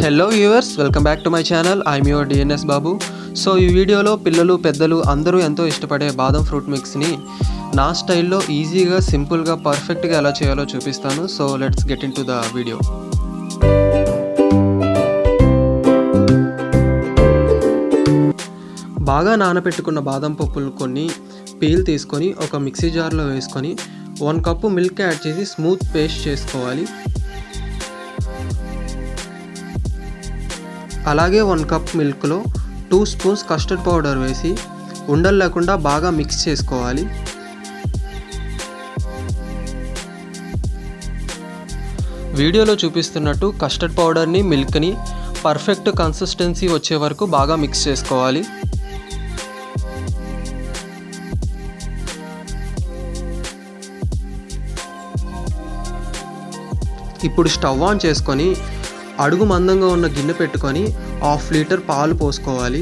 Hello viewers, welcome back to my channel. I'm your DNS Babu. So ఈ వీడియోలో పిల్లలు పెద్దలు అందరూ ఎంతో ఇష్టపడే బాదం ఫ్రూట్ మిక్స్ని నా స్టైల్లో ఈజీగా సింపుల్గా పర్ఫెక్ట్గా ఎలా చేయాలో చూపిస్తాను. So let's get in to the video. బాగా నానబెట్టుకున్న బాదం పప్పులు కొన్ని పీల్ తీసుకొని ఒక మిక్సీ జార్లో వేసుకొని 1 కప్పు మిల్క్ యాడ్ చేసి స్మూత్ పేస్ట్ చేసుకోవాలి. అలాగే 1 కప్ మిల్క్లో 2 స్పూన్స్ కస్టర్డ్ పౌడర్ వేసి ఉండలు లేకుండా బాగా మిక్స్ చేసుకోవాలి. వీడియోలో చూపిస్తున్నట్టు కస్టర్డ్ పౌడర్ని మిల్క్ని పర్ఫెక్ట్ కన్సిస్టెన్సీ వచ్చే వరకు బాగా మిక్స్ చేసుకోవాలి. ఇప్పుడు స్టవ్ ఆన్ చేసుకొని అడుగు మందంగా ఉన్న గిన్నె పెట్టుకొని 1/2 లీటర్ పాలు పోసుకోవాలి.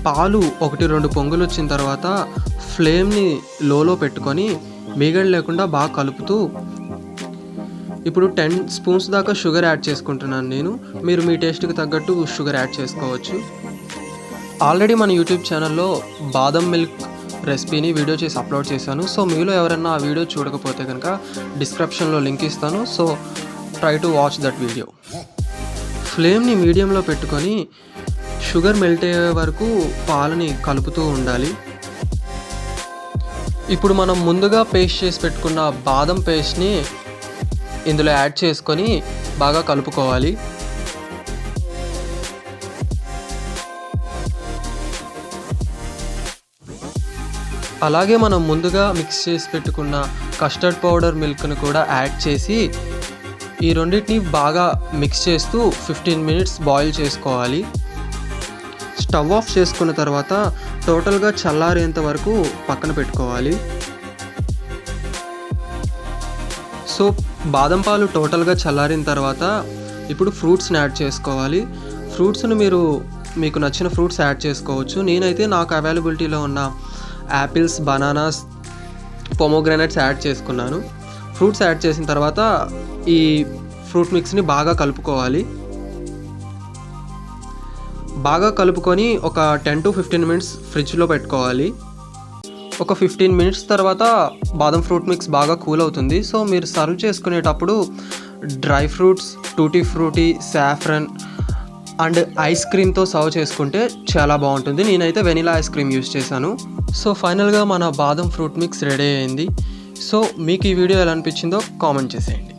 పాలు 1-2 పొంగులు వచ్చిన తర్వాత ఫ్లేమ్ని లోలో పెట్టుకొని మీగడ లేకుండా బాగా కలుపుతూ ఇప్పుడు 10 స్పూన్స్ దాకా షుగర్ యాడ్ చేసుకుంటున్నాను నేను. మీరు మీ టేస్ట్కి తగ్గట్టు షుగర్ యాడ్ చేసుకోవచ్చు. ఆల్రెడీ మన యూట్యూబ్ ఛానల్లో బాదం మిల్క్ రెసిపీని వీడియో చేసి అప్లోడ్ చేశాను. సో మీలో ఎవరైనా ఆ వీడియో చూడకపోతే కనుక డిస్క్రిప్షన్లో లింక్ ఇస్తాను. So try to watch that video. ఫ్లేమ్ని మీడియంలో పెట్టుకొని షుగర్ మెల్ట్ అయ్యే వరకు పాలని కలుపుతూ ఉండాలి. ఇప్పుడు మనం ముందుగా పేస్ట్ చేసి పెట్టుకున్న బాదం పేస్ట్ని ఇందులో యాడ్ చేసుకొని బాగా కలుపుకోవాలి. అలాగే మనం ముందుగా మిక్స్ చేసి పెట్టుకున్న కస్టర్డ్ పౌడర్ మిల్క్ను కూడా యాడ్ చేసి ఈ రెండింటిని బాగా మిక్స్ చేస్తూ 15 మినిట్స్ బాయిల్ చేసుకోవాలి. స్టవ్ ఆఫ్ చేసుకున్న తర్వాత టోటల్గా చల్లారేంత వరకు పక్కన పెట్టుకోవాలి. సో బాదం పాలు టోటల్గా చల్లారిన తర్వాత ఇప్పుడు ఫ్రూట్స్ని యాడ్ చేసుకోవాలి. ఫ్రూట్స్ని మీకు నచ్చిన ఫ్రూట్స్ యాడ్ చేసుకోవచ్చు. నేనైతే నాకు అవైలబిలిటీలో ఉన్న యాపిల్స్, బనానాస్, పొమోగ్రానైట్స్ యాడ్ చేసుకున్నాను. ఫ్రూట్స్ యాడ్ చేసిన తర్వాత ఈ ఫ్రూట్ మిక్స్ని బాగా కలుపుకోవాలి. బాగా కలుపుకొని ఒక 10 to 15 మినిట్స్ ఫ్రిడ్జ్లో పెట్టుకోవాలి. ఒక 15 మినిట్స్ తర్వాత బాదం ఫ్రూట్ మిక్స్ బాగా కూల్ అవుతుంది. సో మీరు సర్వ్ చేసుకునేటప్పుడు dry fruits, tutti frutti, saffron and ice క్రీమ్తో సర్వ్ చేసుకుంటే చాలా బాగుంటుంది. నేనైతే వెనిలా ఐస్ క్రీమ్ యూస్ చేశాను. సో ఫైనల్గా మన బాదం ఫ్రూట్ మిక్స్ రెడీ అయింది. సో మీకు ఈ వీడియో ఎలా అనిపించిందో కామెంట్ చేసేయండి.